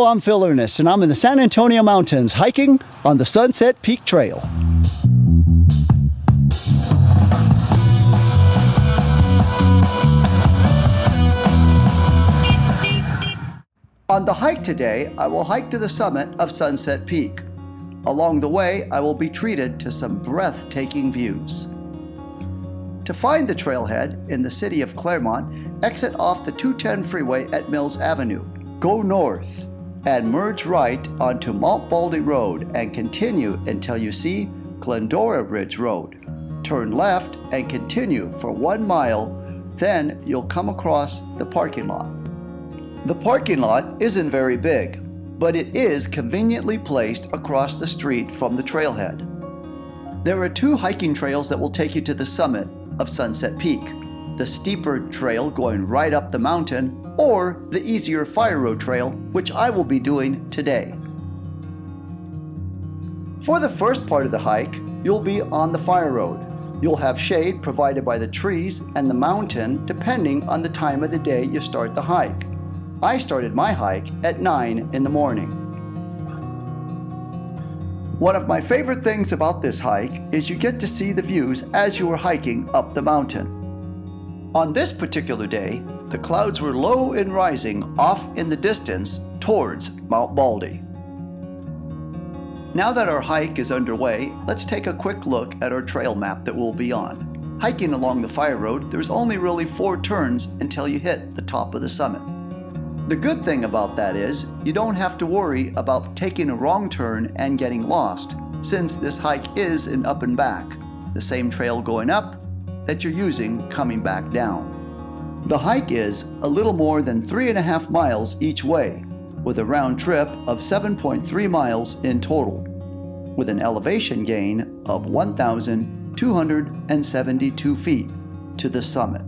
Hello, I'm Phil Ernest, and I'm in the San Antonio Mountains hiking on the Sunset Peak Trail. On the hike today, I will hike to the summit of Sunset Peak. Along the way, I will be treated to some breathtaking views. To find the trailhead in the city of Claremont, exit off the 210 freeway at Mills Avenue. Go north and merge right onto Mount Baldy Road and continue until you see Glendora Ridge Road. Turn left and continue for 1 mile, then you'll come across the parking lot. The parking lot isn't very big, but it is conveniently placed across the street from the trailhead. There are 2 hiking trails that will take you to the summit of Sunset Peak. The steeper trail going right up the mountain, or the easier Fire Road Trail, which I will be doing today. For the first part of the hike, you'll be on the Fire Road. You'll have shade provided by the trees and the mountain depending on the time of the day you start the hike. I started my hike at 9 in the morning. One of my favorite things about this hike is you get to see the views as you are hiking up the mountain. On this particular day, the clouds were low and rising off in the distance towards Mount Baldy. Now that our hike is underway, let's take a quick look at our trail map that we'll be on. Hiking along the Fire Road, there's only really 4 turns until you hit the top of the summit. The good thing about that is you don't have to worry about taking a wrong turn and getting lost, since this hike is an up and back, the same trail going up that you're using coming back down. The hike is a little more than 3.5 miles each way, with a round trip of 7.3 miles in total, with an elevation gain of 1,272 feet to the summit.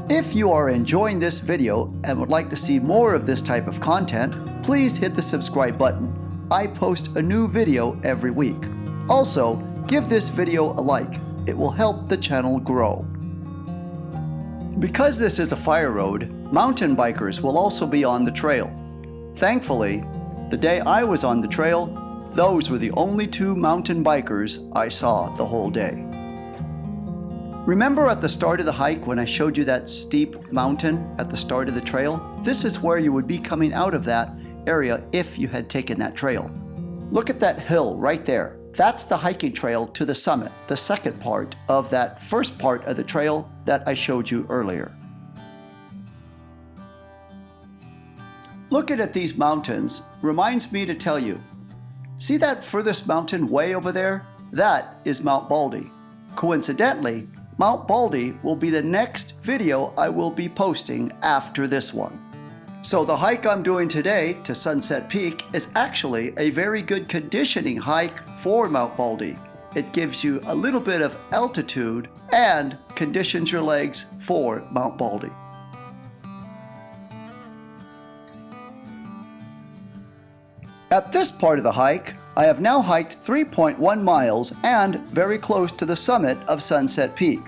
If you are enjoying this video and would like to see more of this type of content, please hit the subscribe button. I post a new video every week. Also, give this video a like. It will help the channel grow. Because this is a fire road, mountain bikers will also be on the trail. Thankfully, the day I was on the trail, those were the only 2 mountain bikers I saw the whole day. Remember at the start of the hike when I showed you that steep mountain at the start of the trail? This is where you would be coming out of that area if you had taken that trail. Look at that hill right there. That's the hiking trail to the summit, the second part of that first part of the trail that I showed you earlier. Looking at these mountains reminds me to tell you, see that furthest mountain way over there? That is Mount Baldy. Coincidentally, Mount Baldy will be the next video I will be posting after this one. So the hike I'm doing today to Sunset Peak is actually a very good conditioning hike for Mount Baldy. It gives you a little bit of altitude and conditions your legs for Mount Baldy. At this part of the hike, I have now hiked 3.1 miles and very close to the summit of Sunset Peak.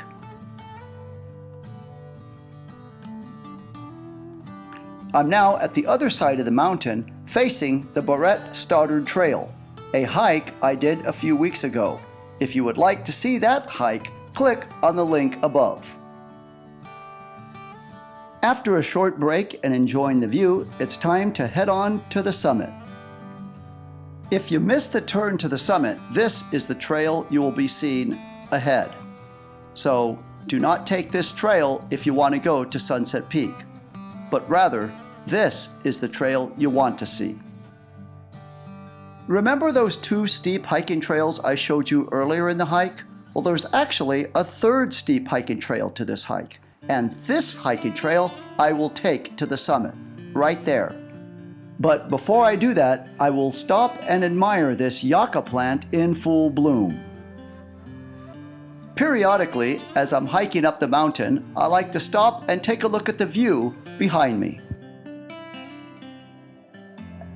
I'm now at the other side of the mountain facing the Barrett Stoddard Trail, a hike I did a few weeks ago. If you would like to see that hike, click on the link above. After a short break and enjoying the view, it's time to head on to the summit. If you miss the turn to the summit, this is the trail you will be seeing ahead. So do not take this trail if you want to go to Sunset Peak, but rather, this is the trail you want to see. Remember those 2 steep hiking trails I showed you earlier in the hike? Well, there's actually a 3rd steep hiking trail to this hike, and this hiking trail I will take to the summit, right there. But before I do that, I will stop and admire this yucca plant in full bloom. Periodically, as I'm hiking up the mountain, I like to stop and take a look at the view behind me.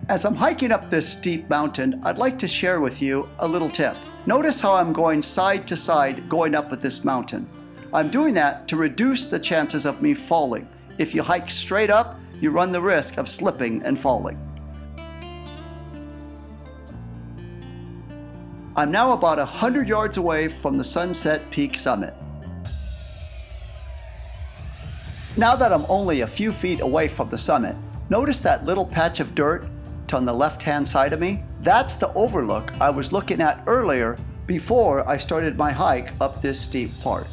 As I'm hiking up this steep mountain, I'd like to share with you a little tip. Notice how I'm going side to side going up with this mountain. I'm doing that to reduce the chances of me falling. If you hike straight up, you run the risk of slipping and falling. I'm now about 100 yards away from the Sunset Peak summit. Now that I'm only a few feet away from the summit, notice that little patch of dirt on the left-hand side of me? That's the overlook I was looking at earlier before I started my hike up this steep part.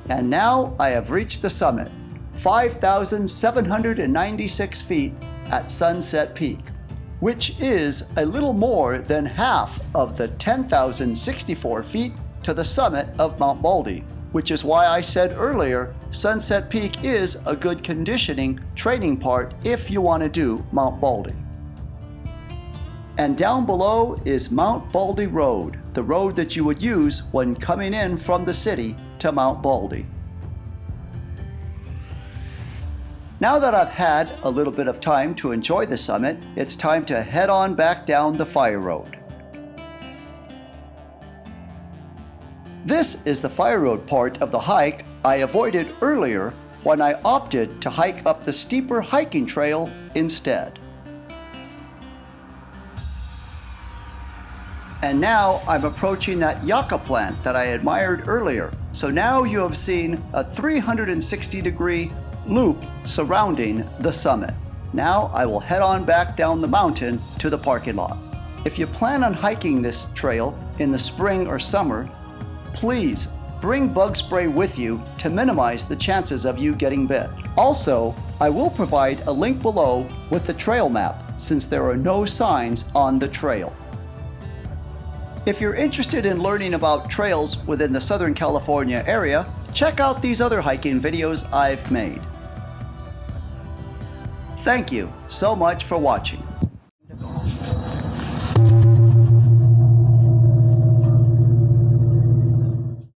And now I have reached the summit, 5,796 feet at Sunset Peak, which is a little more than half of the 10,064 feet to the summit of Mount Baldy, which is why I said earlier Sunset Peak is a good conditioning training part if you want to do Mount Baldy. And down below is Mount Baldy Road, the road that you would use when coming in from the city to Mount Baldy. Now that I've had a little bit of time to enjoy the summit, it's time to head on back down the fire road. This is the fire road part of the hike I avoided earlier when I opted to hike up the steeper hiking trail instead. And now I'm approaching that yucca plant that I admired earlier. So now you have seen a 360-degree loop surrounding the summit. Now I will head on back down the mountain to the parking lot. If you plan on hiking this trail in the spring or summer, please bring bug spray with you to minimize the chances of you getting bit. Also, I will provide a link below with the trail map since there are no signs on the trail. If you're interested in learning about trails within the Southern California area, check out these other hiking videos I've made. Thank you so much for watching.